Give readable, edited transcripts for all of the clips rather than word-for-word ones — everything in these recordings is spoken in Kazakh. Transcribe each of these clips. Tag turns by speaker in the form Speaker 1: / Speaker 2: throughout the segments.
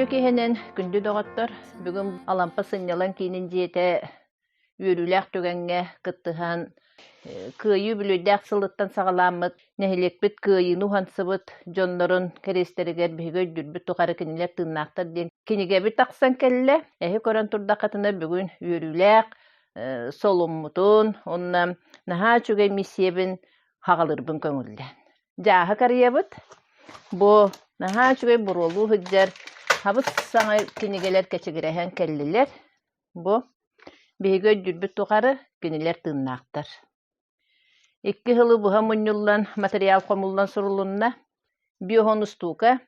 Speaker 1: Күндү киһенен күндү доҕоттор бүгүн алампа сыннялан киинин диэте үөрүлээх түгэҥҥэ кыттыһан кыайыы бүлүйдээх сылыттан саҕалааммыт нэһилекпит кыайыыну уһансыбыт дьоннорун кэриэстэригэр биһиги өйдүрбүт тухары кинилэр тыыннаахтар диэн кинигэбит тахсан кэллэ эһи көрөн турдаххытына бүгүн үөрүлээх солуммутун онна наһаа чүгэй миссиэбин хаҕалырбын көҥүллээн дьааһы карыйабыт бу наһаа чүгэй буруолуу hyдьар Habıs sana kinigeler keçigirähän kelliler. Bu biһиги өйдүрбүт тухары кинилер тыыннаахтар. 2 hılı buha munyullan материал комуллан сурулунна биохонустуука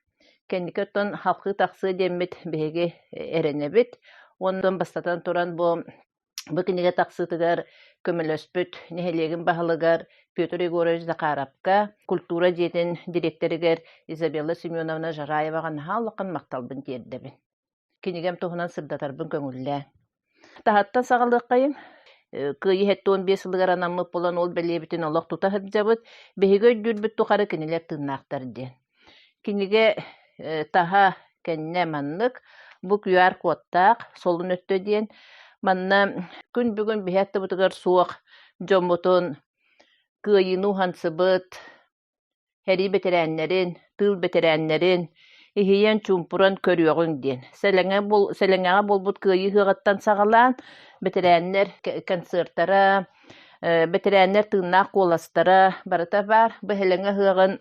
Speaker 1: кенникөттөн халкы таксы деммит биһиги эренебит. Ондан бастатан туран бу киниге таксытыгар көмөлөспүт нехелегин баһалыгар Петр Егорович Захаровка культура диетин директоригер Изабелла Семеновна Жараевага наһааллакан макталбын диэрдебин. Кинигем туһунан сырдатарбын көңүллэ. Тахаттан сагалыаккайым кыйы хетти 15 ылыгар анаммык болан ол белебитин олох тута хыджабыт биһиги өйдүрбүт тухары кинилер тыыннаахтар диэн. Киниге таха кенне маннык бу QR кодтаах солун өттө диэн манна күн бүгүн биһэтте бутугар суох жоммутун кыайыыну уһансыбыт хери бетерээннэрин тыл бетерээннэрин иһийэн чумпуран көрүөҕүн диэн сэлэҥэҕэ болбут кыайы ыһыаҕаттан саҕалаан бетерээннэр концерттара бетерээннэр тыыннаах куоластара барыта баар быһэлэҥэ ыһыаҕын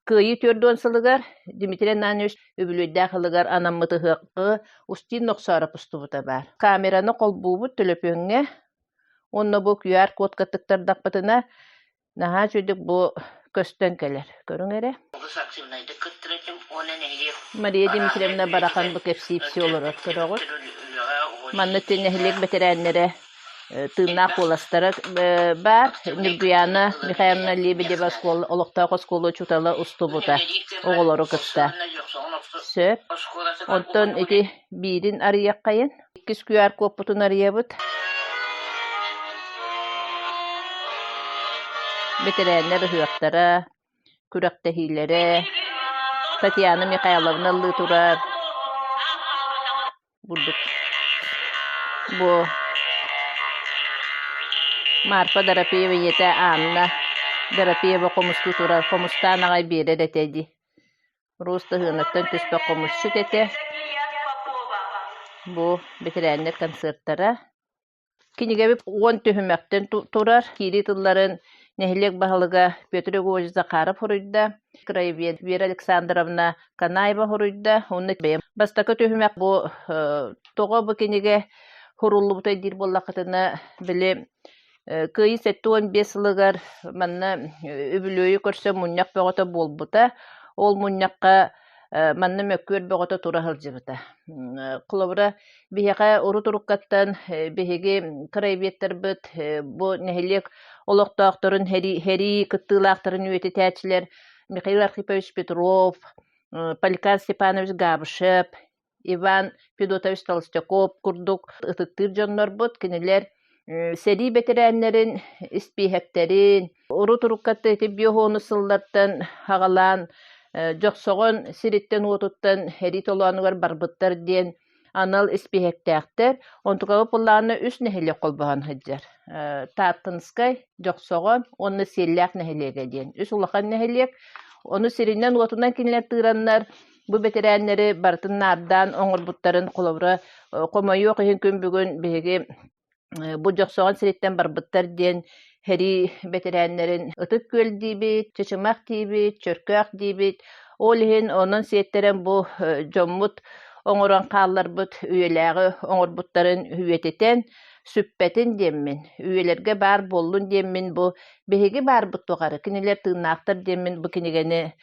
Speaker 1: кыайы түөрдүөн сылыгар Дмитрий Ананович өбүлүйдээх ылыгар анаммыты ыһыаккы устиин нохсоора пустубута баар. Камераны колбуубут төлөпүөҥҥэ онно бу QR код каттыктардакпытына наһаа чүдүк бу көстөн келер. Көрүң эре? Мария Дмитриевна барахан бу кепсипси олорот көрөгөт. Манны теннехилек бетерээннере тыыннаах куоластара баар Нургуяна Михайловна Лебедева олохтоох сколу чутала устубута оголору кытта. Сөп. Онтон ити биирин арыйаккайын. 2 QR коппутун арыйабыт. Бетерээннер ыһыактара, күрэхтэһиилэре, Татьяна Михайловна ыллыы турар. Бурдук. Бу Марфа Дарапеева ете Анна Дарапеева комусту турар. Комустаан аҕай биэрэр этэди. Руста ыһынаттан түспэ комусчу тете. Бу бетерээннер концерттара. Кинигэбип 10 төһүмэктен турар. Кири тылларын Нехилек баһалыга Петр Егорович Захаров хуруйда, краевед Вера Александровна Канаева хуруйда, онны бэм. Бастакы төһүмэк бу тоҕо бу киниге хуруллубутай дир боллакытына биле кыйы 15 ылыгар манна үбүлөйү көрсө муньяк бөгөтө болбута, ол муньякка манна мөккөр бөгөтө тура хылжыбыта. Кулабыра биһига уру туруккаттан биһиги краеведтер быт бу нехилек олохтоохторун хери кыттыылаахтарын үөти тээчилер Михаил Архипович Петров, Поликар Степанович Габышев, Иван Федотович Толстяков курдук ытыттыр дьоннорбут кинилер сери бетерээннерин испиэхектерин уру туруккатта эти биохоону сыллаттан хагалаан жоксогон сириттен уотуттан хери толуанугар барбыттар диэн анал испиэхектээхтер онтукабы пуллааны үс нэһилек колбахан hyдьар. Тааттынскай жоксогон онны сиэллээх нэһилеге диэн. Үс улахан нэһилек ону сириннен уотунан кинилер тыыраннар бу бетерээннери бартын наардаан оҥорбуттарын кулабыра комойуох иһин күн бүгүн биһиги бу жоксогон сириттен барбыттар диэн хери бетерээннерин ытык күөл диибит, чычымак диибит, чөркөөх диибит. Ол иһин онон сиэттерен бу дьоммут оҥорон хаалларбыт үөлээҕи оҥорбуттарын үөтетен сүппетин диэммин. Үөлэргэ баар боллун диэммин бу биһиги баарбыт тугары кинилер тыыннаахтар диэммин бу кинигени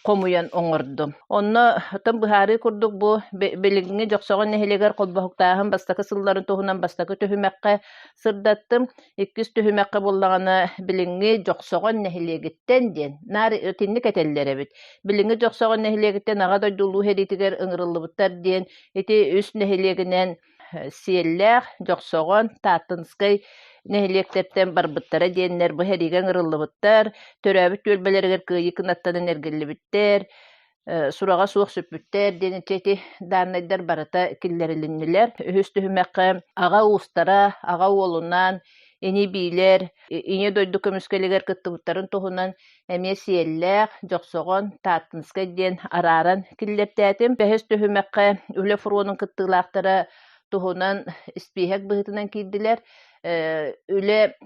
Speaker 1: комуян оҥордум. Онно тым быһаары курдук бу билигиҥи жоксоҕон нэһилигэр холбоһуктааһын бастакы сылларын туһунан бастакы төһүмэккэ сырдаттым. 2 төһүмэккэ буллаҕына билиҥи жоксоҕон нэһилигиттен диэн. Наары тинник этеллеребит. Билиҥи жоксоҕон нэһилигиттен аҕа дойдулуу херитигэр ыҥырыллыбыттар диэн ити үс нэһилигинэн сиэллээх жоксоҕон тааттынскай нэһилиэктертен барбыттара диэннер бу хэриген ырыллыбыттар, төрөбүт түөлбэлэригэр кыйы кынаттанын эргиллибиттер, Surağa suох süppüttер денечети даннайдар барата киллерилиннилер. Үһүстүһүмэккэ аға устара, аға уолунан, ини биилер, ине дойду көмүскелигер кыттыбыттарын туһунан эмиэ сиэллээх, дьохсоҕон, тааттыныска диэн арааран киллертээтим. Бэһэстүһүмэккэ үлэ фуруонун кыттыылаахтара туһунан испиэһэк быһытынан киирдилэр. Үлэ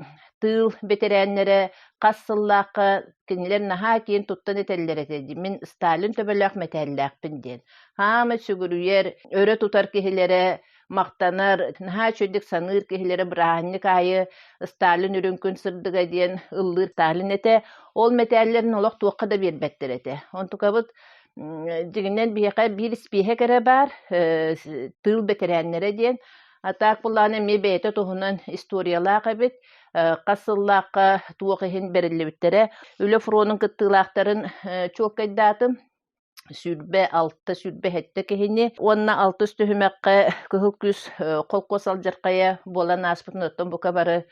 Speaker 1: тыыл бетерээннэрэ хассыллааққа кинилэр наһаа киин туттан этэллэрэтэди. Мин Сталин төбөлөөх мэтэллээхпин диэн. Хаама сүгүрүйэр, өрө тутар киһилэрэ мактанар, наһаа чөйдик саныыр киһилэрэ быраһанньык аайы Сталин үрүнкүн сырдыга диэн ыллыыр Сталин эте, ол мэтээллэрин олох туохха да биэрбэттэр эте. Онтукабыт дигинен биэхэ биир испиэһэк эрэ бар, тыыл бетерээннэрэ диэн. Атаак буллааны ми бэйэтэ туһунан историялаах эбит, хассыллааққа туох иһин бериллибиттерэ. Үлэ фуруонун кыттыылаахтарын чуоккайдаатым. Сүрбэ алта, сүрбэ хэтте киһини. Уонна алтыс түһүмэккэ кыһыл күс холко салдьаркайа буолан ааспытын оттон бука бары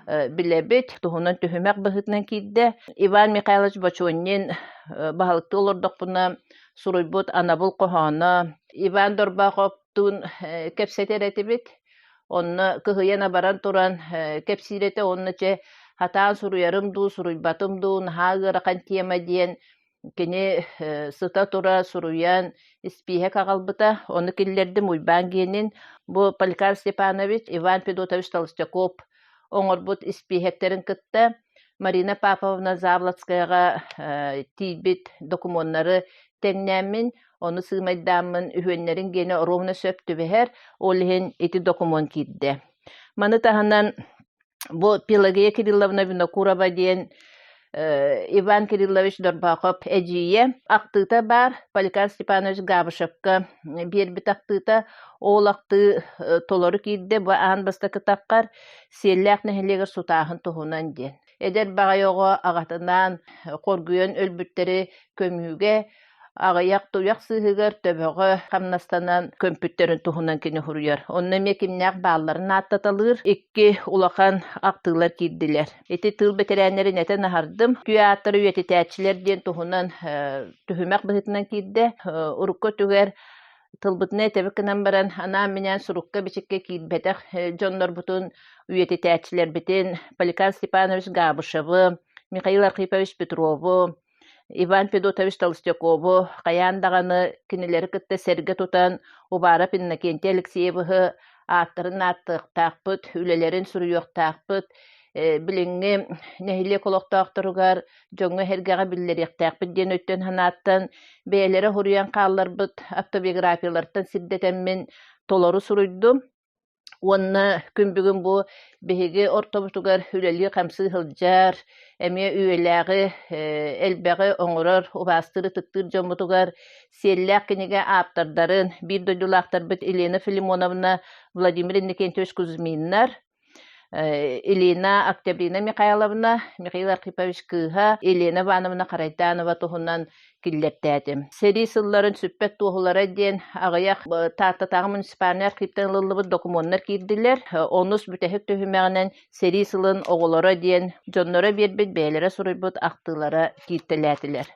Speaker 1: билэбит. Туһунан түһүмэк быһытынан киирдэ. Иван Михайлович Бочоннин баһалыкты олордохпуна суруйбут анабыл коһооно. Иван Дорбаховтун кепсетеретибит. Онна кыһыйана баран туран кепсирете онначе хатаан суруярым дуу, суруйбатым дуу, наһаагырахан тиема диэн кини сыта тура суруян испиэһэк аҕалбыта. Ону киллердим уйбаан киэнин бу Поликар Степанович, Иван Федотович Толстяков оҥорбут испиэһэктерин кытта Марина Паповна Завладскаяга тиибит докумоннары теңнෑммин, onu sığmaydaamın ühüenlerin gene rovna söptü beher, olihin eti dokumen kidde. Manı tahanan bu Pelageya Kirillovna Vinokurova diyen Ivan Kirillovich Dorbakov eciye aktıta bar, Polikar Stepanovich Gabышевka bir bit aktıta oğul aktı tolorı kidde, bu ağın bastakı takkar sellak nehleger sutağın tohunan diyen. Eder bağayoğu ağatından korguyon ölbütleri kömüge Ağayak tuyak sığıgar töböğü kamnastanan kömpütterin tuhunan kini huruyar. Onna mekimnyak bağlarını attatalır. İkki ulakan aktığlar kiddiler. Eti tığıl beterenlerin ete nahardım. Güya atları üyeti tәтчилер diyen tuhunan tühümek bıhıtından kidde. Urukka tüger tılbıtına etebekinen baran anam minen surukka biçikke kidbetek. Jonlar butun üyeti tәтчилер bitin Polikar Stepanovich Gabышевы, Mikhail Arkhipowich Petrov'u, Иван Федотович Толстякову, каяндаганы кинилери кытта серге тутан Убара Пиннакенти Алексеевы аттарын аттыктаакпыт, үлелерин суруюктаакпыт, билиңи нехиле колоктаактырыгар жоңго хергага биллериктаакпыт диэн өттөн ханааттан бээлери хуруян каалларбыт автобиографиялардан сирдетеммин толору суруйдум. Онна күнбүгүн бу биһиги ортобутугар үлели камсы хылжар, эмие үйелэги элбэги оҥорор убастыры тыттыр жомутугар селлэк киниге ааптардарын бир дойдулаактарбыт Елена Филимоновна, Владимир Никентьевич Кузьминнар, Елена Октябрина Михайловна, Михаил Архипович Кыха, Елена Ивановна Карайтанова туһунан киллертээтим. Сери сылларын сүппет туһулара диэн аҕыйах тааттатаҕы муниципальный архивтен ыллыбыт документнар киирдилэр. Онус бүтэһик төһүмэҕинэн сери сылын оҕолора диэн дьоннора биэрбит бээлэрэ суруйбут ахтыылара кииртэлээтилэр.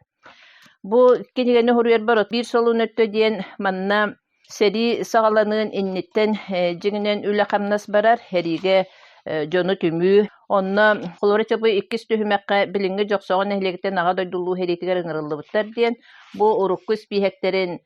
Speaker 1: Бу кинигени хуруйар барот бир солун өттө диэн манна сери саҕаланыын инниттен жиңинен үлэ хамнас барар хэриге жону түмүү. Онна холорачабы иккис түһүмэккэ билиңги жоксоҕун эхилигиттен аға дойдулуу херитигер ыңырыллыбыттар диэн бу урукку спиэхтерин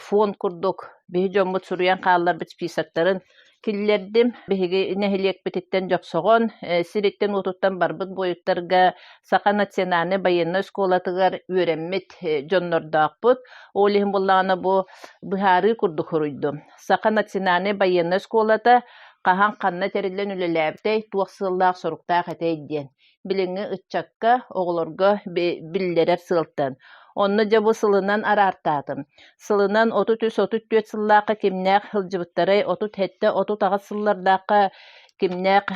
Speaker 1: фон курдук биһи жоммут суруян хаалларбыт списактарын киллердим биһиги нехилиэкпититтен жоксоҕон сириттен утуттан барбыт бойуттарга Саха национальный военный школатыгар үөрэммит дьоннордаакпыт. Олиһин буллаҕына бу быһаарыы курдук хуруйдум. Саха национальный военный школата Кахан канна терилен үлеләбтей туақсыллаақ соруктаақ этейден. Билиңи ытчакка оғылорга биллерер сылтан. Онны жабы сылынан арартатым. Сылынан 33-34 сыллааққа кимнәқ хылжыбыттарай, 37-30 ағат сыллардаққа кимнәқ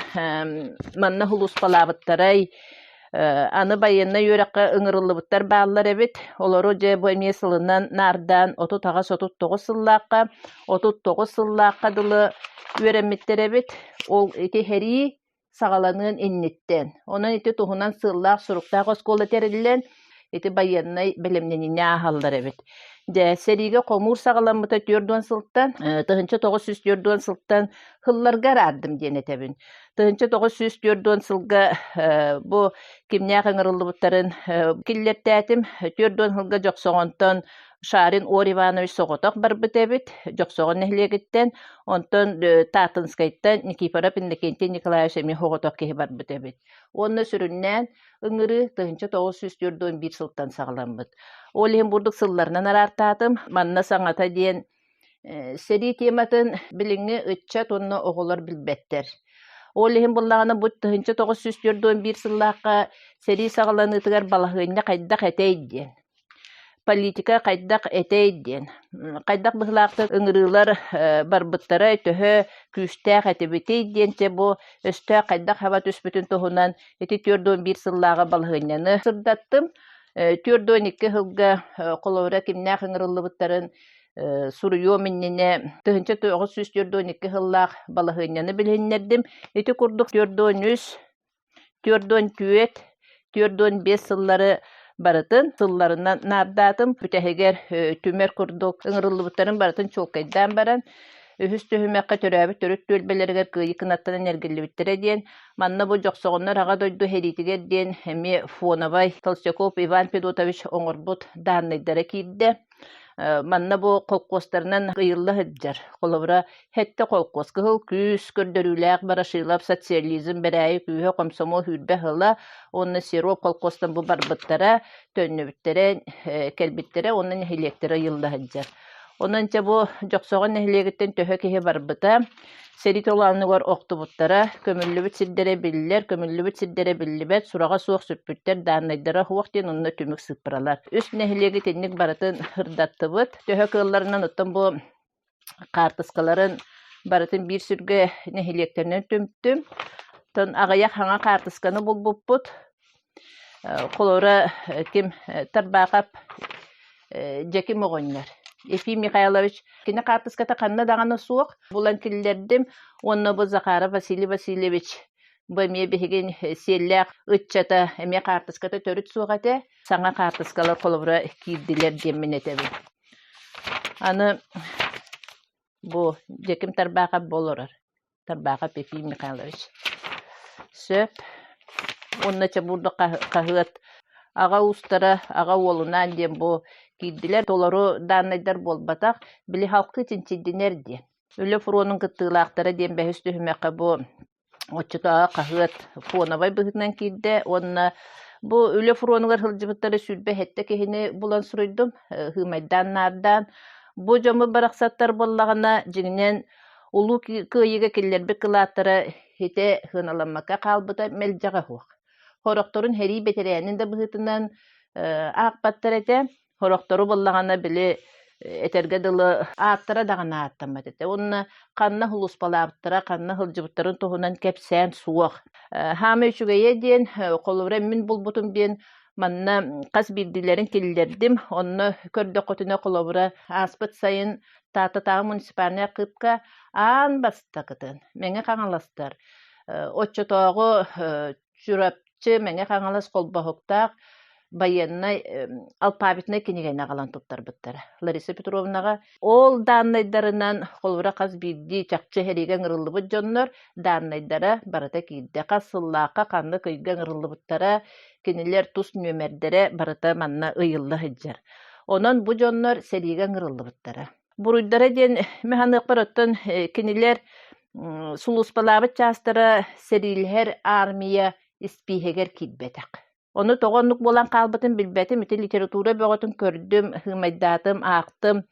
Speaker 1: манна хулус палабыттарай. Аны байынна юраққа ыңырылыбыттар бағылар эбит. Олору же бойме сылынан нардан 30-39 сыллааққа, 39 сыллааққа дылы үөрэммиттер эбит. Ол ити хери сагаланын инниттен. Онан ити туһунан сыллаах суруктаах оскола терилен ити байяннай белемненине аһаллар эбит. Дэ сериге комур сагаламмыта түрдөн сылттан, тыһынча 904 сылттан хылларга ардым денетебин. Тыһынча 904 сылга бу кимнях ыңырыллыбыттарын киллеттәтим түрдөн хылга жоксоғонтон Шарин Ор Иванович соғотақ барбыт эбит, жоксоғон нәхлегіттен, онтон Татынскайттан Никифоров Иннокентий Николаевич эми хоғотақ кеһи барбыт эбит. Онны сүрүннән ыңыры тыһынча 941 сылттан сағаламбыт. Олиһин бурдук сылларынан арартатым, манна саңата диен сери тематын билиңи ытча тонна оғолар билбеттер. Олиһин буллағаны бут тыһынча 941 сыллаққа сери сағаланыtыгар балахыйна кайдак этейден. Политика кайдак этейден. Кайдак быһылаакта ыңырылар барбыттара төһө күстәк этебетейден те бу өстә кайдак хаба төспүтүн тоһунан эти 4-1 сыллага балахыйнаны сырдаттым. 4-2 хылга колора кимнәк ыңырыллыбыттарын суруйо миннене тыһынча 942 хыллаах балахыйнаны билһиннердим. Эти курдук 4-3, 4-4, 4-5 сыллары барытын сылларынан нардатым. Бүтэһигер түмер курдук ыңырыллыбыттарын барытын чолкайдан баран. Үһүс-түһүмәккә төрәбит төрүт төлбелергер кыйыкынаттан энергилибиттере диен. Манна бу жоксоғоннар ага дойду херитигер диен эми Фоновай Толстяков Иван Федотович оңорбут данныйдары киирде. Манна бу колкостарынан кыйылла хыджар. Колобра хетте колкос кыһыл күс көрдөрүләк барашылап социализм бәрәйи күйе комсомол хүрбе хыла. Онны сироп колкостан бу барбыттара төннөбүттере келбиттере онны нехилектере йылла хыджар. Онанча бу жоксоғон нехилегиттен төһө кеһи барбыта. Серит оланныгар оқтубуттара көмүллүбүт сиддере биллибет сурага суох сүппүттер дааннайдара хуактен онна түмүк сыппыралар. Үс нехилеги тенник баратын хырдаттыбыт. Төһө кылларынан оттон бу картыскаларын баратын бир сүрге нехилектеринен түмптүм. Тон агаяк хаңа картысканы булбуппут. Колора ким тарбакап жеким оғоннар. Ефим Михайлович кини картыската канна даганы суок булан киллердим. Онно бу Захаров Василий Васильевич бөме беген селләк ытчата эме картыската төрүт сугате саңа картыскалар колобра кирдилер деминетеби. Аны бу жеким тарбака болорар. Тарбака Ефим Михайлович. Сөп онна чабурда кахыт ага устара ага олунан дем бу киддилер толору даннайдар болбатак били халкы тинчидинер ди. Үлө фуронун кыттылаактары дем бәһүстүһүмәккә бу оччута кахыт Фоновай быһытынан кидде. Онна бу үлө фуронугар хылжыбыттары сүрбе хетте кехини булан суруйдум хымайдан нардан. Бу жомы бараксаттар боллагана жигинен улуу кыйыга киллерби кылааттары хете хыналаммакка калбыта мелжага хуак. Хорокторун хери бетерәнин да быһытынан акпаттар эте. Хороктору боллагана били этерге дылы ааттара дагана аттамат эте. Онна канна хулуспалаптыра, канна хылжыбыттарын тоһунан кепсән суак. Хаме үчүгәйе диен коловре мин булбутум диен манна кас бирдилерин киллердим. Онны көрдө котуна коловре аспыт сайын тата муниципальная кыпка ан бастакытын. Меңе каңаластар. Отчотогу чурапчы меңе каңалас колбахоктак байеннай алпабитне кинигайна галан туттар биттер. Лариса Петровнага ол даннайдарынан холбура каз бирди чакчы хериген ырыллыбыт жоннор даннайдара барата кийде касыллаакка канны кыйген ырыллыбыттара кинилер тус нөмердере барата манна ыйылла хыджар. Онон бу жоннор сериген ырыллыбыттара. Буруйдара ден механык бараттан кинилер сулуспалабыт частара серилхер армия испихегер кидбетак. Onu toğonluk bolan kalbıtın bilbetim, iti literatura böğütün kördüm, hımaydatım, ağıttım,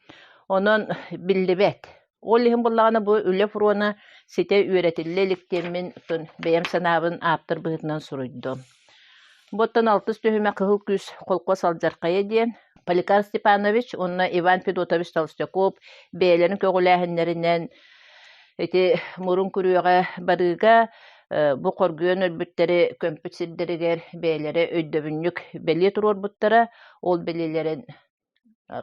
Speaker 1: onun billibet. Olihim bullağına bu ülle furona site üretilliliktemin beyem sanabın aptır bıhıtından suruydum. Bottan altız tühüme kıhıl küs kolko salcarkaya diyen, Polikar Stepanovich, onna Ivan Fedotovich Толстяков, beylerin kögülähinlerinden, iti murun kuruyuğa barıga, bu korguyon ölbütteri kömpüt sidderiger beylere öydöbünlük belli turur buttara ol bellilerin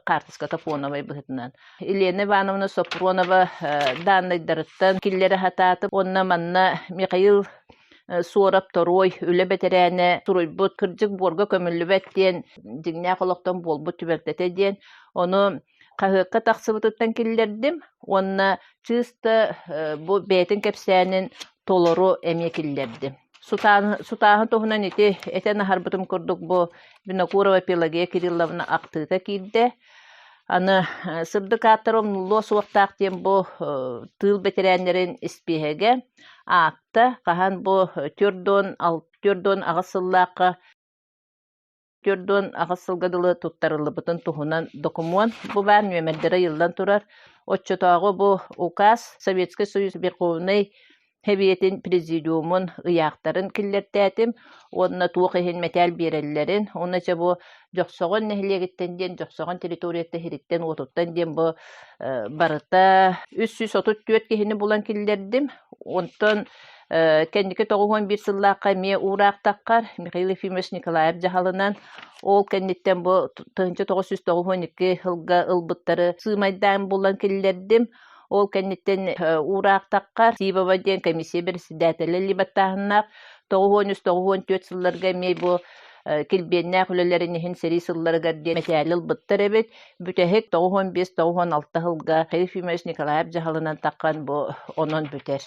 Speaker 1: kartıskata Fonovay bıhıtından. Ilena Ivanovna Sopronova danaydarıttan killeri hatatıp onna manna Mikhail суорап торой, үле бетерәне, суруйбут, кырдьык борга көмүллүбэт диэн, дигнää холоқтон болбут түбэлтете диэн, ону хаһыакка тахсыбытыттан киллердим, онна чыыста бу бээтин кэпсээнин толору эмиэ киллердим. Сутааһын туһунан ити этен аһарбытым курдук бу Винокурова Пелагея Кирилловна актыыта киирдэ. Аны сырдык аттарым нуллуо суохтаах диэн бу тыыл бетерээннерин испиэһэгэ аакта хаһан бу түрдөн аҕассылгадылы туттарылыбытын туһунан документ бу баар нөмердері йылдан турар. Отчетоогу бу указ Советский Союз Верховный Хэбиетин президиумун ыяактарын киллертээдим, онна туох иһин метал биэрэллэрин, оннача бу жоксоҕон нэһилиэгиттен диэн, жоксоҕон территориятта хириттен уотуттан диэн бу барыта 334 киһини булан киллердим. Онтон кэнники 91 сыллаакка мие ураактаккар Михаил Ефимович Николаев жаһалынан ол кэнниттен бу тыһынча 992 ылга ылбыттары сыымайдаан булан киллердим. Ол кэнниттен ураактаккар Сибова диэн комиссия председателі либаттаһыннаах 994 сылларга мие бу килбиэннээх үлэлэрин иһин сери сылларыгар диэн метээл ылбыттар эбит. Бүтэһик 95-96 ылга Ефимович Николаев жаһалынан таккан бу онон бүтэр.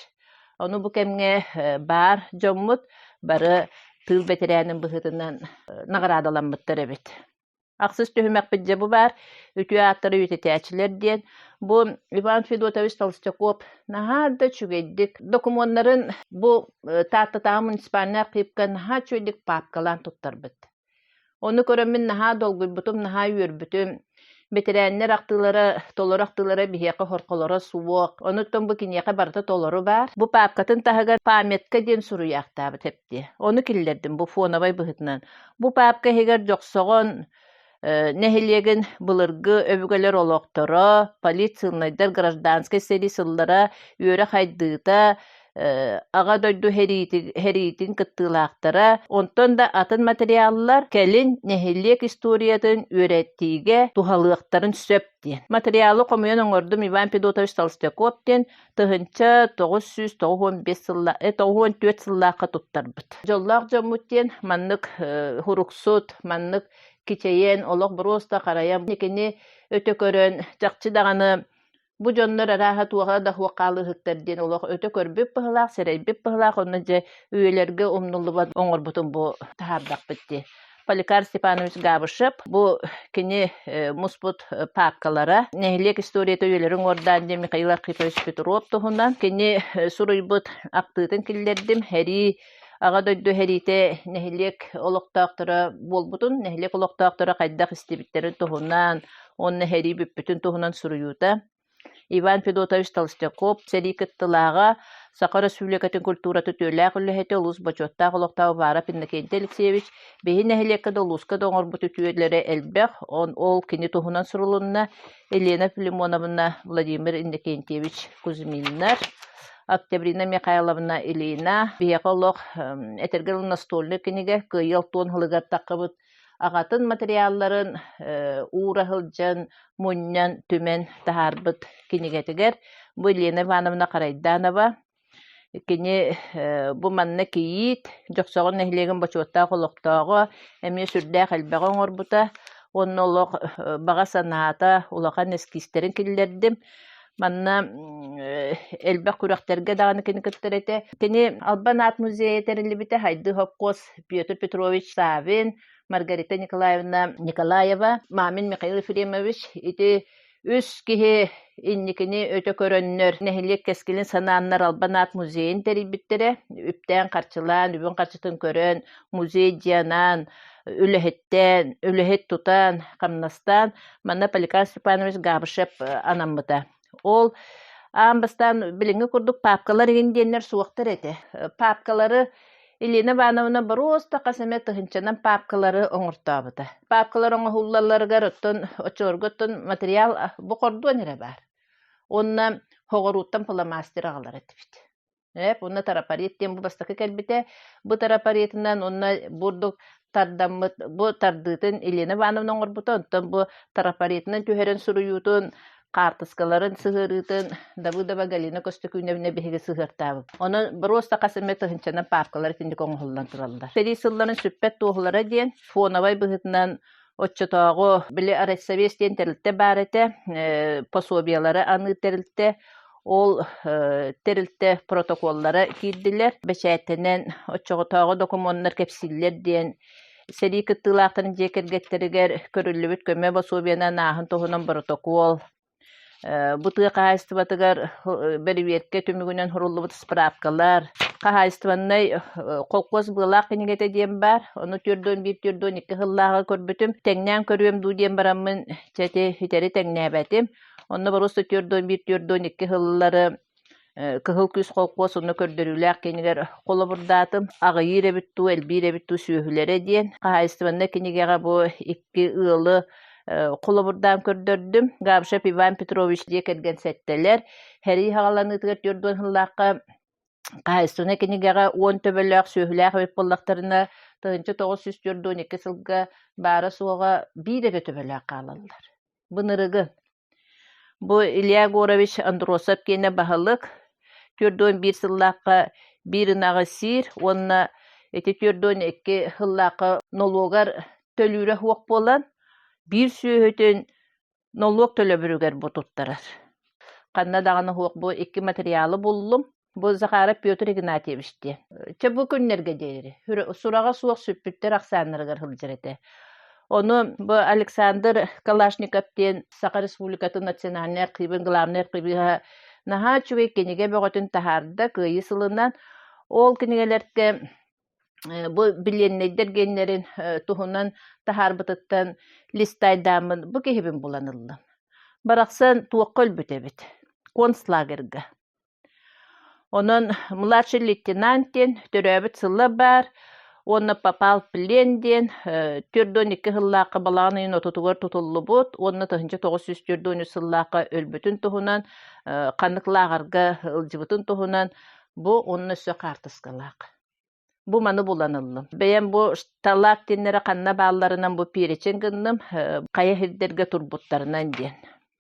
Speaker 1: Ону бу кемге баар жоммут бары тыыл бетерээнин быһытынан нагарадаламмыттар эбит. Аксыс төһүмэкпит же бу баар үтүө аттары үтэтээчилер диэн бу Иван Федотович Толстяков наһаада чүгэйдик документтарын бу тааттатаа муниципальная кыйыпка наһаа чүгэйдик папкалаан туттарбыт. Ону көрөммүн наһаа долгуйбутум, наһаа үөрбүтүм. Бетерээннер актылары, толор актылары биһиэкэ хорколоро суок. Онуттан бу киниэкэ барыта толору бар. Бу папкатын таһыгар памятка диэн суруяактаабыт хепти. Ону киллердим бу фоновай быһытынан. Бу папка хигер жоксоҕон нэһилиэгин былыргы өбүгөлөр олоохторо, полициянайдар гражданский сери сыллара үөрэ хайдыыта ага дойду херитин кыттыылаактара, онтон да атын материаллар келин нэһилиэг историятын үөреттииге тухалыактарын сөп диэн. Материалы комуйан оҥордум Иван Федотович Толстяков диэн тыһынча 994 сыллаакка туттарбыт. Жоллаах жоммут диэн маннык хуруксут, маннык кичейен олох броста караям никини өтө көрөн жакчы даганы бу жоннор арааха туага да хуаккаалыыхыктар диэн олох өтө көрбүп быһылаах, серейбип быһылаах, онна же үйэлерге умнуллубат оҥорбутун бу таһаардакпытти. Поликар Степанович Габышев бу кини муспут папкалара нэһилиэг историята үйэлерин ордаан диэн Михаил Архипович Петров туһунан кини суруйбут актыытын киллердим. Хери ага дойду херите нэһилиэг олохтоохтора болбутун, нэһилиэг олохтоохтора хайдах истибиттерин туһунан, онна хери бүппүтүн туһунан суруйута. Иван Федотович Толстяков сери кыттылаага Саха Республикатын культураты төлээх үлэһэти улус бочоттаах олохтаабы баара Пиннакенти Алексеевич бэһи нэһилиэккэ улуска доҥорбут үтүөлэрэ элбэх ол кини туһунан сурулунна Елена Филимоновна Владимир Иннокентьевич Кузьминнар, Октябрина Михайловна Илина биһиэхэ олох этергел настольный киниге кыйыл туон хылыгар таккыбыт агатын материалларын uuра хылдьан мунньан түмен таһаарбыт кинигетигер бу Елена Ивановна Карайданова кини бу манна киит жоксоҕун нэһилиэгин бочуоттаах олохтоого эмиэ сүрдээх элбэҕэ оҥорбута онно олох баҕа санаата улахан эскистерин киллердим. Манна элбэх күрэхтерге даганы кини кыттерете. Кини Албанат музейы терилибите Хайды Хопкос Петр Петрович Савин, Маргарита Николаевна Николаева, Мамин Михаил Ефремович ити үс киһи инникини өтө көрөннөр нэһилиэг кескилин санааннар Албанат музейин терилбиттере үптэн карчылаан, үбүн карчытын көрөн, музей дианан, үлэһет тутан, камнастан, манна Поликар Степанович Габышев анаммыта. Ол амбастан билинги курдук папкалар еген диэннер суоктар эте. Папкалары Елена Ивановна бароста касаме тыһынчанан папкалары оҥортообута. Папкалар оҥохуллаларыгар оттон очорготтон материал бу кордуон эре бар. Онна хоғоруттан фломастер агалар этибит. Онна тарапарит тем бу бастакы келбите. Бу тарапаритынан онна бурдук тардаммыт бу тардытын Елена Ивановна оҥорбута. Онтон бу тарапаритынан түһэрэн суруютун Картыскаларын сыгырытын дабы-даба Галина Костыкүневне биһиги сыгыртабы. Оны просто касыме тыгынчана паркалар тинди коңголлан тураллар. Сери сылларын сүппет туохлара диен фоновай быгытынан отчотоого биле арайсовестен терилте барете пособиялары аны терилте ол терилте протоколлары кирдилер. Бечәйтенен отчотоого документтар кепсиллер диен сери кыттылаактарын жекергеттеригер көрүлүбүт көмө пособияна наахын тоһунан протокол бутыга каһаыстыбатыгар берибиетке түмүгүнөн хуруллубут справкалар каһаыстыбаннай колкос быылаак кинигете диэн бар ону түрдөн бир түрдөн икки хыллаага көрбүтүм теңнään көрүөм дуу диэн бараммын чэти хитери теңнээбэтим онно просто түрдөн бир түрдөн икки хыллары кыһыл күс колкос ону көрдөрүүлээх кинигер колобурдаатым агыйыр эбиттүү элбиир эбиттүү сүүһүлэре диэн каһаыстыбаннай кинигега бу икки ыалы колобурдаан көрдөрдүм. Габшеп Иван Петрович дие керген сеттелер. Хери хагаланыдыгар түрдөн хыллаакка кайсуна кинигега 10 төбөлөк сүүһүлээх эбит боллактарына 1900 түрдөн 2 сылга бара суога биреге төбөлөк каалалар. Бынырыгы. Бу Илья Горович Андросов кене баһалык түрдөн 1 сыллаакка биринагы сир, онна эти түрдөн 2 хыллаакка налогар төлүүрэ хуак болан bir süühütün nolog төлөбүрүгер бу туттарар. Канна даганы хуак бу 2 материалы буллум. Бу Захаров Петр Игнатьевичти. Чабу күннерге дейри. Сурага суак сүппүттер Оксанарыгар хылжырете. Onu bu Александр Калашниковтен Саха Республикатын национальный архивин главный архивига наха чугай кенеге бөгөтүн тахарда кыйы сылынан ол кенегелерге bu bilenler genlerin tuhundan taharbatıttan listaydamın bu kehibin bulanıldı. Baraksan tuğakol bütebit. Konslagerga. Onun mладший лейтенантен төрөбүт сылла бар. Onu попал в плен ден түрдөн 2 хыллаакка балаанын отутугар тутуллубут. Onu 1900 түрдөн сыллаакка өлбүтүн тухунан каныклагарга ылжыбытын тухунан bu onun өссө картыскалаак. Bu manı bulanıllı. Ben bu talak dinlere kanna bağlarından bu pireçen gındım. Kaya hirderge turbutlarından diyen.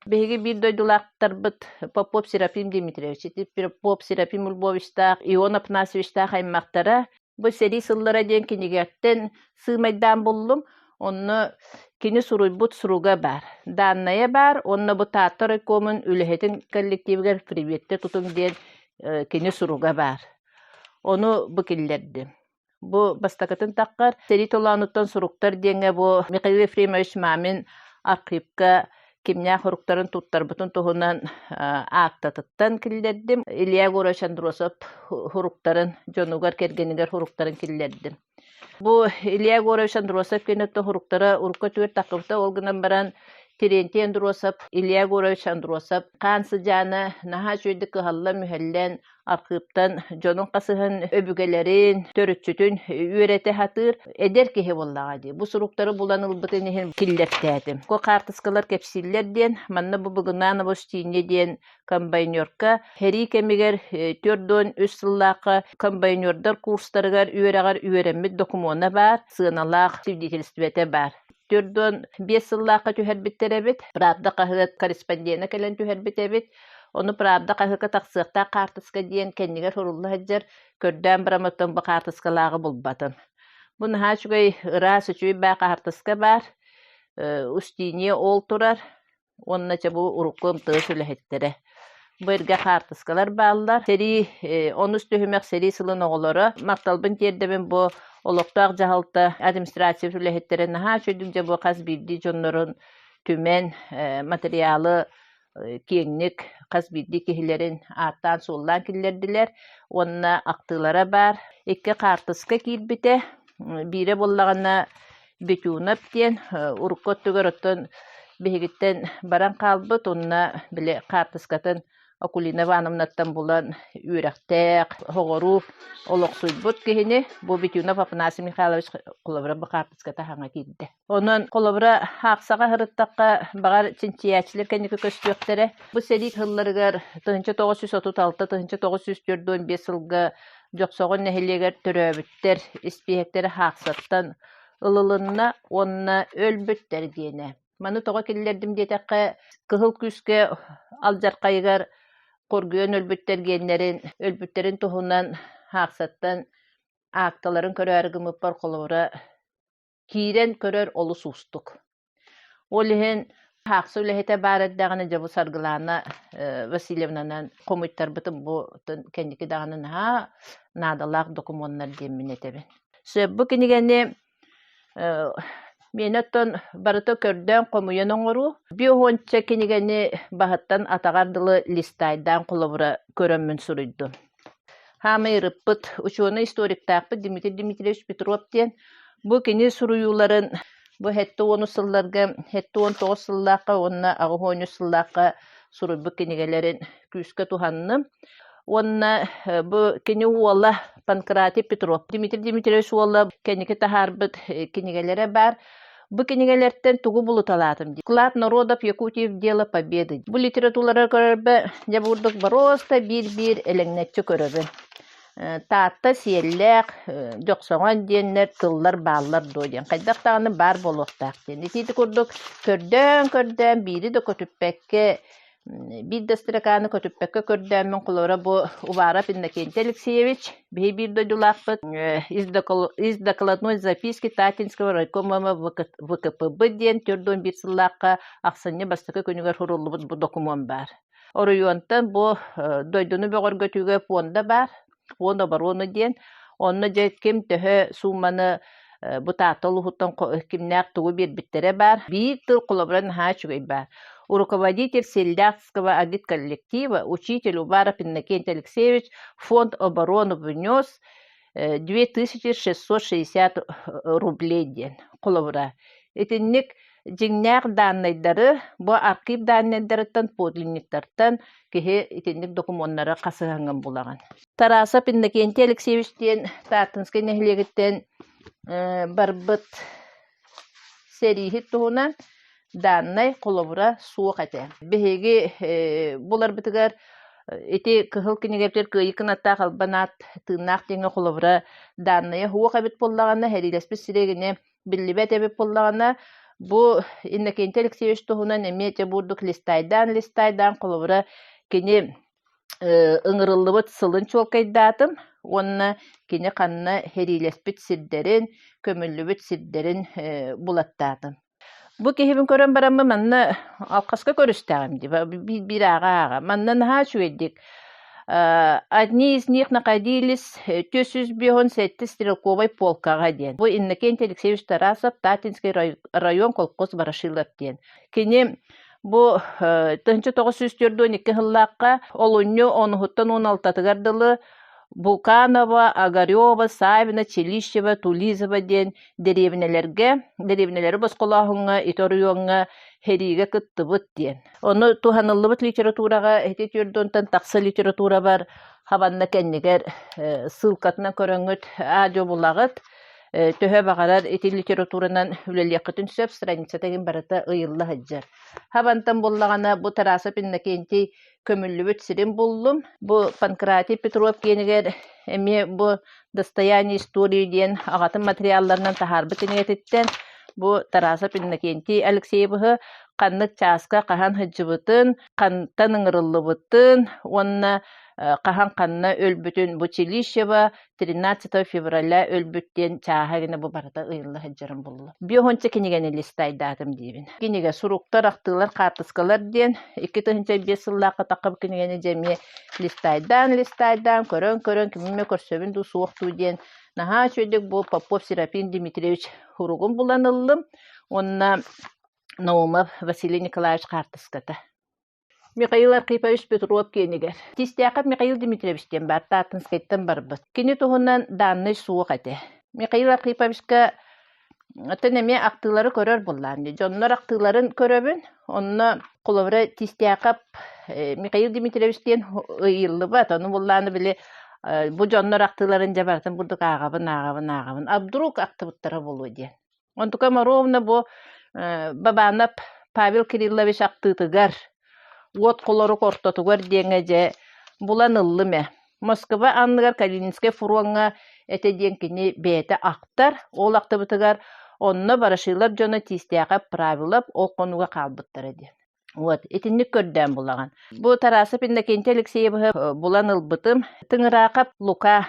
Speaker 1: Begi bir doydulaktar bıt Popop Serapim Dimitrievich. Popop Serapim Ulboviştağ, Ion Apnaseviştağ kaymaktara. Bu seri sıllara diyen kinigertten sığmaydan buldum. Onu kini suruybut suruga bar. Dannaya bar. Onu bu Tatar Komun Ülhetin kollektiviger privette tutum diyen kini suruga bar. Onu bu killerdi. Bu bastakatın takkar. Seri tolanuttan suruktar diyenge bu Mikhail Efremovich Mamin arxivka kimya huruktarın tuttar bütün tohunan aktatıttan killerdim. Ilya Gorovich Androsov huruktarın, Jonugar Kergeniger huruktarın killerdim. Bu Ilya Gorovich Androsov kenette huruktara urukka tüver takıpta olgunan baran Terenti Androsov, Ilya Gorovich Androsov, kansı canı naha şöyle kıhalla mühellen arxıptan jonun qasıhın öbügelerin, törütçütün üörete hatır eder kehe bollağa di. Bu surukları bulanılbıtın ehin killertədim. Ko kartıskalar kepsiller diyen, manna bu bugünan bu stiyinye diyen kombaynörka, heri kemiger tördön üst sıllaqa kombaynördar kurslarıgar üöremmet dokumona bar, sığınalaq sivditelistibete bar. Tördön 5 sıllaqa tüherbitterebit, Pravda qahıgat korrespondiyana kelen tüherbitebit, onu Pravda qahıqa taqsıqta kartıska diyen kenniger hurullu hajjar, kördän bıramıtın bu kartıskalağı bulbatın. Bunu haçugay ıra süçüy ba kartıska bar, ustiniye ol turar, onunla bu uruklum tığı sülehettere. Bu erge kartıskalar bağlılar. Seri, onu üstühümek seri sılın oğulları. Maktalbın terdebin bu Oloqtaq jahalta administrativ sülehettere naha çöydükçe bu qaz bildi jonların tümen materialı kengnik qaz bildi kihilerin arttan sollan killerdiler. Onna aktılara bar. Ekki kartıska kirbite. Bire bollağına betünap diyen urukot tügöröttün behigitten baran kalbıt. Onna bile kartıskatın Akulina vanımnattan bulan ürektek, hoğoru, oloqsuybut kehini bu bituna Papanasi Mikhailovich kolobra bakartıskata hanga giddi. Onun kolobra haqsaga hırıttaqqa bagar çinçiyatçiler kendiki köstüyöktere. Bu serik hıllarıgar 1936-1945 yılga joksoğun nehilleger töröbütter, ispiyekleri haqsattan ılılınna onna ölbütter diyene. Маны тоға келлердим детаққа кыһыл күске алжарқайгар коргуен өлбүттерин туһунан хаақсаттан аакталарын көрөргүмүппар коловра киирен көрөр олус устук. Ол иһин хаақсы үлэһэтэ баарыддаганы жабы Саргылаана Васильевнанан комуйттар бытын бу кендики даганы наадалаах документнар диэммин этебин. Сөббү кинигени мен оттон барыта көрдөн комуйон оҥору биохонча кинигени баһаттан атагардылы листайдан колобура көрөммүн суруйдум. Хамы ырыппыт ученый историктаакпыт Дмитрий Дмитриевич Петров диэн бу кини суруйууларын бу хетте 10 сылларга хетте 19 сыллаакка онна агыхоню сыллаакка суруйбу кинигелерин күскө туханны. Онна бу кини уола Панкратий Петров Дмитрий Дмитриевич уола кеники тахарбыт кинигелере бар. Бу кинигелерден тугу булуталатым. Вклад народов Якутии в дело победы. Бу литературалар көрөрбө жабурдук бароста бир элеңнетчи көрөбүн. Таатта сиеллек, жоксоңон диеннер тыллар бааллар дойден. Кайдактаганы бар болуктак диен. Тити курдук көрдөн бири да көтүппекке бир дастраканы көтүппекке көрдөнмүн кулора бу Увара Иннокентий Алексеевич бир дойдулакпыт из докладной записки Татинского райкома ВКПБ диен төрдөн бир сыллакка аксанне бастакы көнүгөр хуруллубут бу документ бар. Оройонтан бу дойдуну бөгөргөтүүгө фонда бар. Фонда бар оны диен. Онны же ким төһө сумманы бу таатыл ухуттан кимнәк тугу бирбиттере бар. Бир тыл кулабран хаачугай бар. Руководитель сельдакского агитколлектива, учитель Уваров Иннокентий Алексеевич, фонд обороны внес 2660 рублей ден. Кулабра. Этинник жиңнәк данныйдары, бу архив данныйдарыттан, подлинниктартан кеһе этинник документтары касыганган булаган. Тарасов Иннокентий Алексеевич ден Татынский нехлегиттен барбыт серихит туһунан даннай колобура суок ате. Беһеги булар битигер эти кыһыл кинигептер кыйыкын атта халбанат тыыннаах теңе колобура данная хуок абит боллагана херилеспис сирегине биллибет абит боллагана бу Иннокентий Алексеевич туһунан эмете бурдук листайдан колобура кини ыңырыллыбыт сылын чолкайдатым. Онна кини канна херилеспит сирдерин, көмүллүбүт сирдерин булаттатым. Бу кехибин көрөн бараммы манна алкаска көрүстәгим ди. Бир ага. Манна наха чуэддик. Одни из них находились тёсүзбион сетти стрелковой полкага ден. Бу Иннокентий Алексеевич Тарасов, Татинский район колхоз Барашилов ден. Кини бу 1942 хыллакка олунню 16-16 Буканова, Огарева, Савина, Челищева, Тулизова ден деревнелери басколахыңа, иторуйоңа, хериге кыттыбыт ден. Оны туханыллыбыт литературага, эти түрдөнтен тақсы литература бар, хабанна кеннигер сылкатына көрөңөт адьо булагыт, төһө бағарар эти литературанан үлелиякытын сөп страница теген барыта ыйылла хаджар. Хабантан боллагана бу Тарасов Иннокентий көмүллүбүт сирин буллум. Бу Панкратий Петров кенигер эми бу достояние истории диен агатын материалларынан тахарбы кенигетиттен бу Тарасов Иннокентий Алексеевы каннык чааска кахан хаджыбытын, кантан ыңырыллыбытын, онна кахан канна өлбүтүн бу Челищева 13 февраля өлбүттен чаагына бу барата ыйылла хаджарым булду. Биохонча кинигени листайдатым дейбин. Киниге суруктар актылар картыскалар диен 2005 сыллакка такып кинигени жеми листайдан көрөн кимме көрсөбүн ду суокту диен. Наха чөйдүк бу Попов Серафим Дмитриевич хуругун буланыллым. Онна Наумов Василий Николаевич картыската. Михаил Архипович Петров кенигер. Тистяқып Михаил Дмитриевичтен бар, Татынскайттан барбыт. Кені туғынан данный суық әте. Михаил Архиповичка тенеме актылары көрөр боллан. Жоннор актыларын көрөбүн. Онна қоловра тистяқып Михаил Дмитриевичтен ыйылы бат. Оны болланы біле бу жоннор актыларын жабартын бурдук агабын. Абдрук актыбыттары болу ден. Онтука Маровна бу бабанап Павел Кириллович актытыгар. Вот колору кортотугар деңе же буланыллыме. Москва анныгар Калининский фуруанга эте денкини бете актар. Ол актыбытыгар Онна барашылар жона тистяка правилап ол конуга калбыттар эди. Вот, итинник көрдөн булаган. Бу тарасы Иннокентий Алексеевич булан ылбытым. Тыңыракап Лука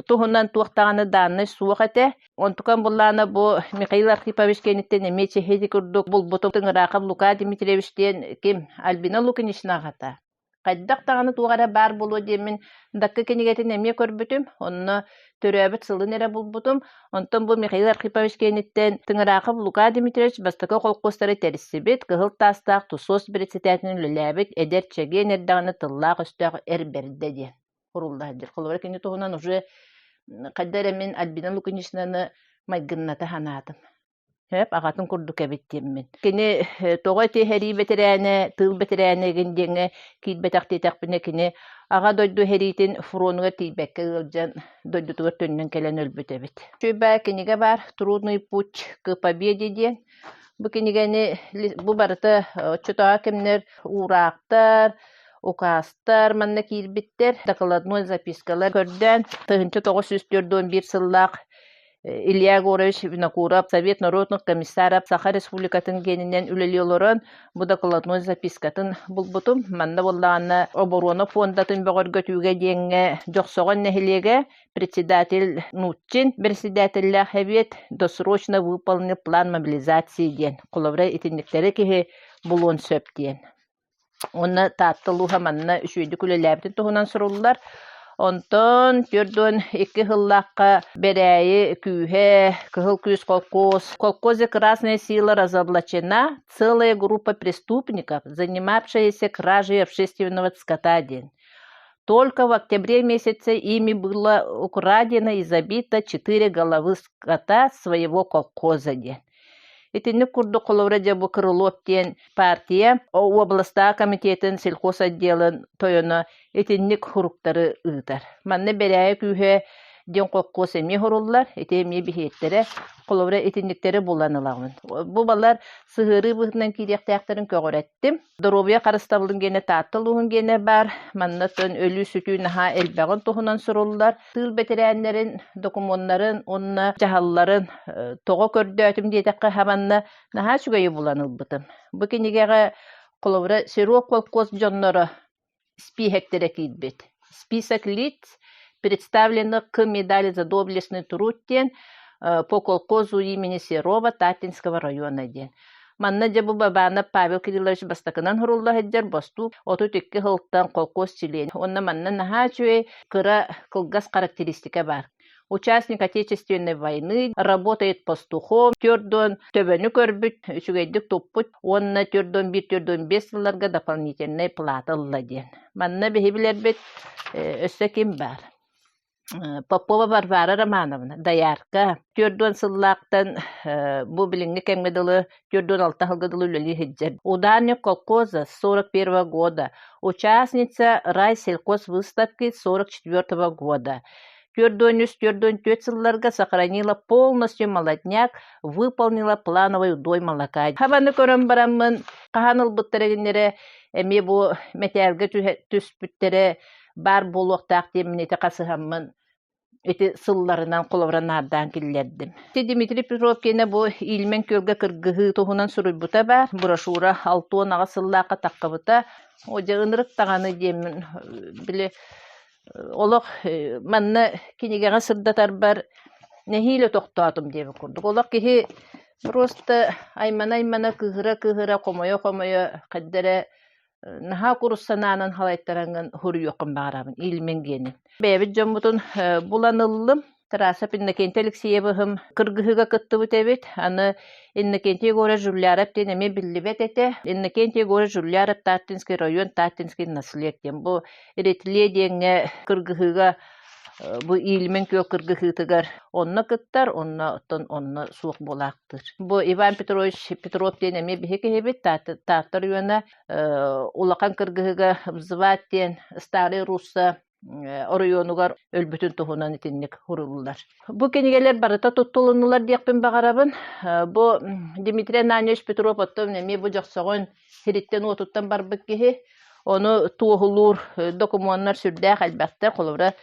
Speaker 1: тухунан туактаганы данны суох эте. Онтукан буллана бу Михаил Архипович кенеттен эмече хеди курдук булбутум тыңыракап Лука Дмитриевичтен ким Альбина Лукинична гата. Кайдак таганы тугара бар болу демин дакка кенегетин эме көрбүтүм. Онно төрөбүт сылын эре булбутум. Онтон бу Михаил Архипович кенеттен тыңыракап Лука Дмитриевич бастакы колкостары терсибит, кыгыл тастак тусос председателин лүләбит эдер чеге нердаганы тыллак үстөк эрберде ди. Урулдадыр. Колора кенде тугунан уже кайдара мен Альбина Лукиничнаны майгынната ханатым. Хеп агатын курдук эбиттиммин. Кини тогой техери бетерәне, тыл бетерәне гендеңе кит бетактетакпыне кини ага дойду херитин фронуга тийбекке ылжан дойду тугар төннөн келен өлбүтебит. Чөйбә киниге бар трудный путь к победе ден. Бу кинигени бу барыта чотага кемнер урактар, укастар манна кирбиттер, докладной запискалар көрдөн 1941 сыллак Илья Горович Винокуров, Совет народных комиссаров Саха Республикатын генинен үлелиолорон бу докладной запискатын булбутум манна боллагана оборона фондатын бөгөргөтүүгө деңге жоксогон нехилеге председатель Нутчин председателя Хевет досрочно выполнил план мобилизации ден. Коловра итинниктери кихи булон сөп ден. Онна тааттылуха манна үшүйдү күлеләбитин туһунан суруллар. Онтон түрдөн 2 хыллакка берәйи күйе, кыгыл күйс колхозе «Красная сила» разоблачена целая группа преступников, занимавшаяся кражей общественного скота ден. Только в октябре месяце ими было украдено и забито 4 головы скота своего колхоза ден. Итинник курду коловра жабу Крылов ден партия областаа комитетин сельхоз отделын тойоно итинник хуруктары ыытар. Манны берәйі күйе ден колхоз эми хуруллар, эми бихеттере коловра итинниктери буланылагын. Бу балар сыгыры быһынан киректәктәрен көгөрәттим. Доробия карыстабылын гене тааттылыгын гене бар. Маннатын өлү сүтү наха элбәгын тухунан суруллар. Тыл бетерәннәрен, документларын, онна жаһалларын тога көрдөтүм диетәккә хабанна наха сүгәй буланылбытым. Бу кинигәгә коловра Серов колхоз жонноры спихектере китбет. Список лиц, представленных к медали за доблестный труд по колхозу имени Серова Татинского района ден. Манна жабу бабана Павел Кириллович бастакынан хурулла хеджер босту оту текке хылттан колхоз чилен. Онна манна наха чуе кыра кылгас характеристика бар. Участник Отечественной войны, работает пастухом, тёрдон төбөнү көрбүт, үчүгейдик топпут, онна тёрдон 1-5 сылларга дополнительный плата ылладен. Манна бехибилер бит өссө ким бар. Попова Варвара Романовна, Доярка, тёрдон сыллактан бу билинге кемгедылы, тёрдон 6 хылгыдылы үлели хеджер. Ударник колхоза с 41 года, участница райсельхозвыставки 44 года. Тёрдон 4 сылларга сохранила полностью молодняк, выполнила плановый удой молока. Хабаны көрөн барамын, каханыл бұттарегінері, эми бу метелге түспүттере бар болуқтақ демінеті қасығамын. Эти сылларынан қоловранардан келлердім. Дмитрий Петров кені бу илмен көлге кыргығы тоғынан сүрүлбута бар. Брошура 6 аға сыллаққа таққыбыта. Оже ынырық тағаны демін біле. Олық манна кинегеға сырдатар бар нехиле тоқтатым деп көрдік. Олық кехи просто аймана кыгыра комойо қаддары наха куруссананын халайттараңын хуру йоқын бағарабын, илмен генин. Бәбіт жомутун буланылым. Тараса Иннокентий Алексеевым кыргыһыга кыттыбыт эбит. Аны Иннокентий Гора Жуляров тенеме билибет эте. Иннокентий Гора Жуляров Татинский район, Татинский наследием. Бу иретле деңе кыргыһыга бу илмен кө кыргыһытыгар онна кыттар, онна суық болақтыр. Бу Иван Петрович Петров тенеме бихеке эбит. Таттар юана улақан кыргыһыга взват тен старый русса оройонугар өлбүтүн тухунан итинник хуруллар. Бу кенигелер барыта туттулунулар диякпин багарабын. Бу Дмитрий Ананьевич Петров оттом неме бу жаксогон хириттен отуттан барбык кихи. Onu tuğulur, dokumanlar sürdək əlbəttə qolubra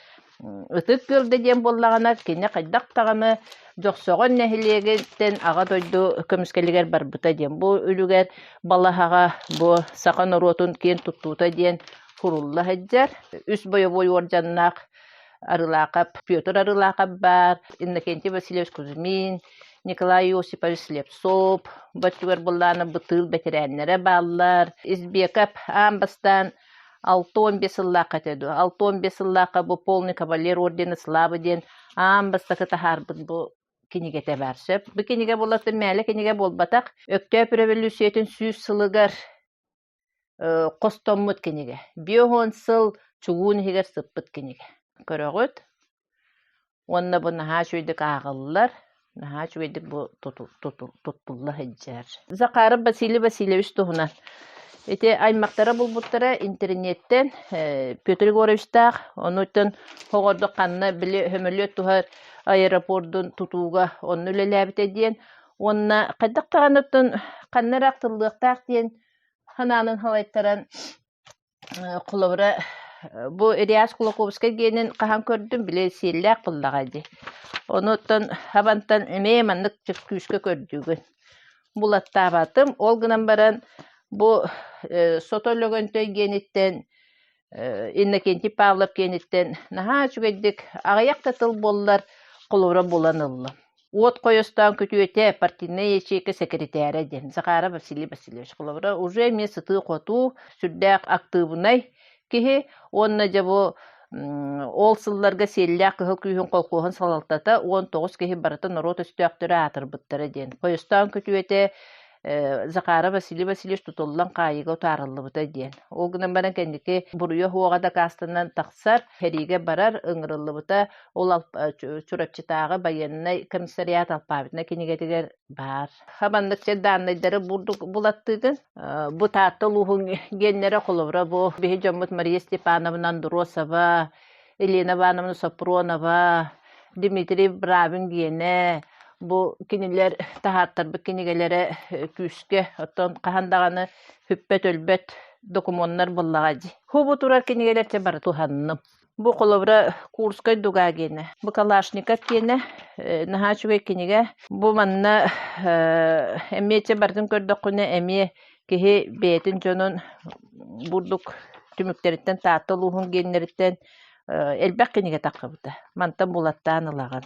Speaker 1: ытык кылды дем боллагана кине кайдак таганы жоксогон нехилегеттен ага тойду көмүскелигер барбыта дем. Бу үлүгер балахага бу сакан оротун кен туттуута ден хурулла хаджар. Үс боевой орденнак Арылакап, Петр Арылакап бар, Иннокентий Васильевич Кузьмин, Николай Иосифович Слепцов, баттугар булланы бытыл бетерәннәре баллар, Избекап амбастан 6-15 сыллака теду. 6-15 сыллака бу полный кавалер ордені славы ден амбастакы тахарбын бу кинигете барсып. Бу киниге болатын мәлі киниге болбатак. Өктөп революциятын 100 сылыгар костоммут киниге. 5 сыл чугун хигер сыппыт киниге. Көрөгөт. Онна бу наха чуйдык агыллар. Наха чуйдык бу тутулла хаджар. Закаров Василий Васильевич туһунан. Эти аймактара булбуттара интернеттен Петр Егоровичтах, онутын хогорду канна биле хөмөлөт тухар аэропорттун тутууга онну лелебите диен. Онна кайдактаганытын каннарак тылдыктак диен хананын халайттаран кулабыра бу Ириас Кулаковский генин кахан көрдүм биле сиеллак буллагайды. Онутын хабантан эме маннык күскө көрдүгүн. Булаттабатым ол гынан баран бу сотолөгөнтөй генеттен Иннокентий Павлов генеттен наха чугайдык агаяқта тыл боллар кулура буланыллы. От койостан күтүете партийный ячейка секретаря ден Захаров Василий Васильевич кулура уже месяцы коту сүрдәк активнай кихи онна жабу ол сылларга селләк кыһыл күйһүн колкуһун салалтата 19 кихи барата народ өстөктөрө атырбыттары ден. Койостан күтүете Захаров Василий Васильевич тутуллан кайыга тарыллыбыта ден. Ол гынан баран кендики буруя хуагада кастынан таксар хериге барар ыңырыллыбыта ол чурапчытагы военный комиссариат алпабитна кинигетигер бар. Хабандык данныдары булаттыгын бу тааттыл ухун геннере коловра бу бихи жоммут Мария Степановна Андросова, Елена Ивановна Сапронова, Дмитрий Бравин гене бу кинилер тахаттар бу кинигелере күскө оттон кахандаганы хүппет өлбөт документтар буллагади. Хубу турар кинигелерте бар туханным. Бу колобра Курскай дуга гене. Бу Калашников гене нахачуга киниге бу манна эммече бардын көрдөкүнө эми кихи бетин жонун бурдук түмүктериттен таатылуун геннериттен элбек киниге такыбыта. Мантан булаттан ылаган.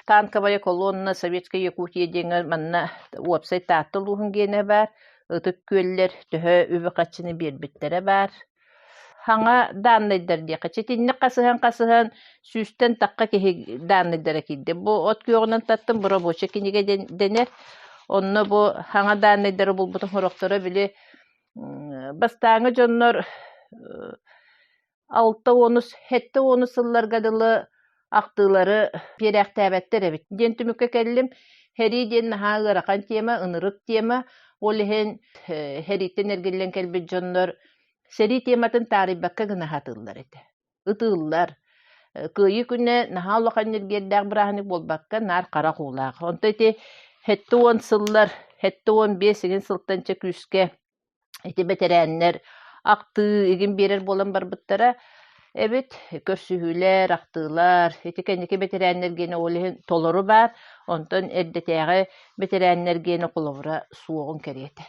Speaker 1: Танковая колонна Советская Якутия деген манна веб-сайт таатылуун гене бар. Ытык көллер төһө үбүкачыны бербиттере бар. Хаңа данныйдар дияка. Четинне касыхан сүстен такка кеһи данныйдар кидде. Бу от күйөгүнөн таттым бура боча киниге денер. Онно бу хаңа данныйдар булбутун хороктору били бастаңы жоннор 6-10 сылларга дылы актылары перяктәбәттер бит. Ден түмүккө келдим. Хери ден хагыракан тема, ынырык тема, ол хен херитен эргеллен келбит жоннор сери тематын тарибакка гына хатыллар эте. Ытыллар. Кыйы күнне нахаллакан эргелдәк брахник болбакка нар кара кулак. Онта эти хетте 10 сыллар, хетте 15 сылтанча күскә эти бетерәннәр акты эгин берер болан барбыттара. Evet, körsühüler, aktığlar, etikendeki beterenler gene olihin toluru var, ondan erdeteğe beterenler gene kulavura soğun keriyete.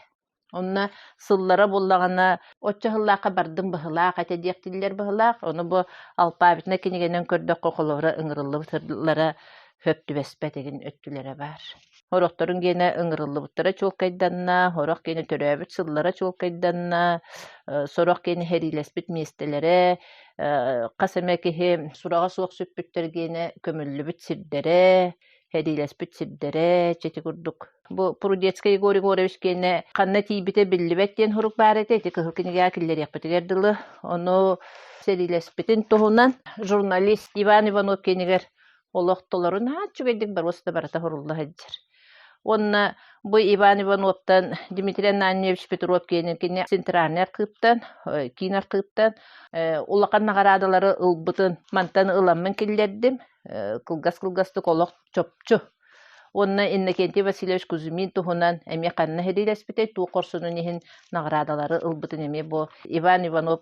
Speaker 1: Onna sıllara bollağına, otçahıllaqa bardım bıhılaq, etediyektiler bıhılaq, onu bu alpabitine kenegenen kördök kulavura ıngırıllı bıtırlara höptü vespet egin öttülere var. Horoktorun gene ıngırıllı bıtıra çok kaydanna, horok gene töröbüt sıllara çok kaydanna, sorok gene herilespit mestelere, qasamekehe surağa soğuk süppüttер gene kömüllü bit sirdere, herilespit sirdere, çeti kurduk. Bu Prudetskaya Igor Igorovich gene kanna tibite billibet den horuk barete, eti kıhılkini gakiller yakpıtı gerdilı, onu serilespitin tohunan jurnalist Ivan Ivanov geneger olaqtoların haççugedik bar osta barata horullah hajjar. Onna bu Ivan Ivanov'tan Dmitri Ananyevich Petrov gene sentralner kıptan, kinar kıptan, ulaqan nagaradaları ılbıtın mantan ılanman kellerdim, kılgas-kılgastık olaq çopçu. Онна Иннокентий Васильевич Кузьмин туһунан эми канна хедилеспитей туу корсунун иһин наградалары ылбытын эми бу Иван Иванов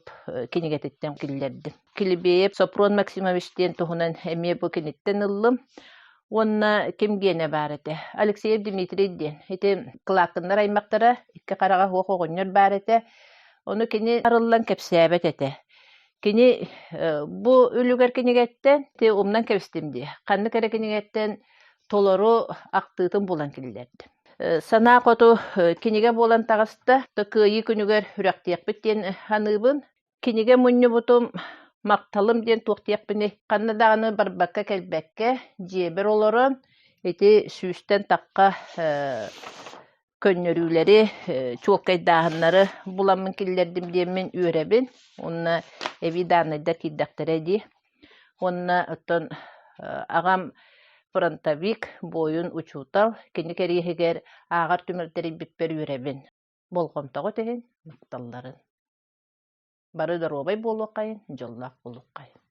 Speaker 1: кинигетиттен киллерди. Килибееп Сопрон Максимовичтен туһунан эми бу киниттен ыллым. Онна кемгене барыты. Алексеев Дмитрийден. Эти клакындар аймактара икки карага хуохогоннор барыты. Onu kini arıllan kepsebet ete. Kini bu ülüger kinigetten te umdan kepstimdi. Kanlı kere kinigetten toloru aktıtın bulan killerdi. Sana kotu kinige bolan tağısta da kıyı günüger hürektiyak bitten hanıbın. Kinige munnu butum maktalım den tuğtiyak bini. Kanlı dağını barbakka kelbekke jeber oloron. Eti süsten takka könörüleri, çok kaydağınları bulamın killerdim diyemin ürebin. Onunla evi dağınayda kiddaktaraydı. Onunla ötün ağam Frontavik boyun uçutal. Kendi keriyeger ağır tümürteri bipper ürebin. Bol komtağı tehin maktalların. Barı da robay bolu kayın, jollak bolu kayın.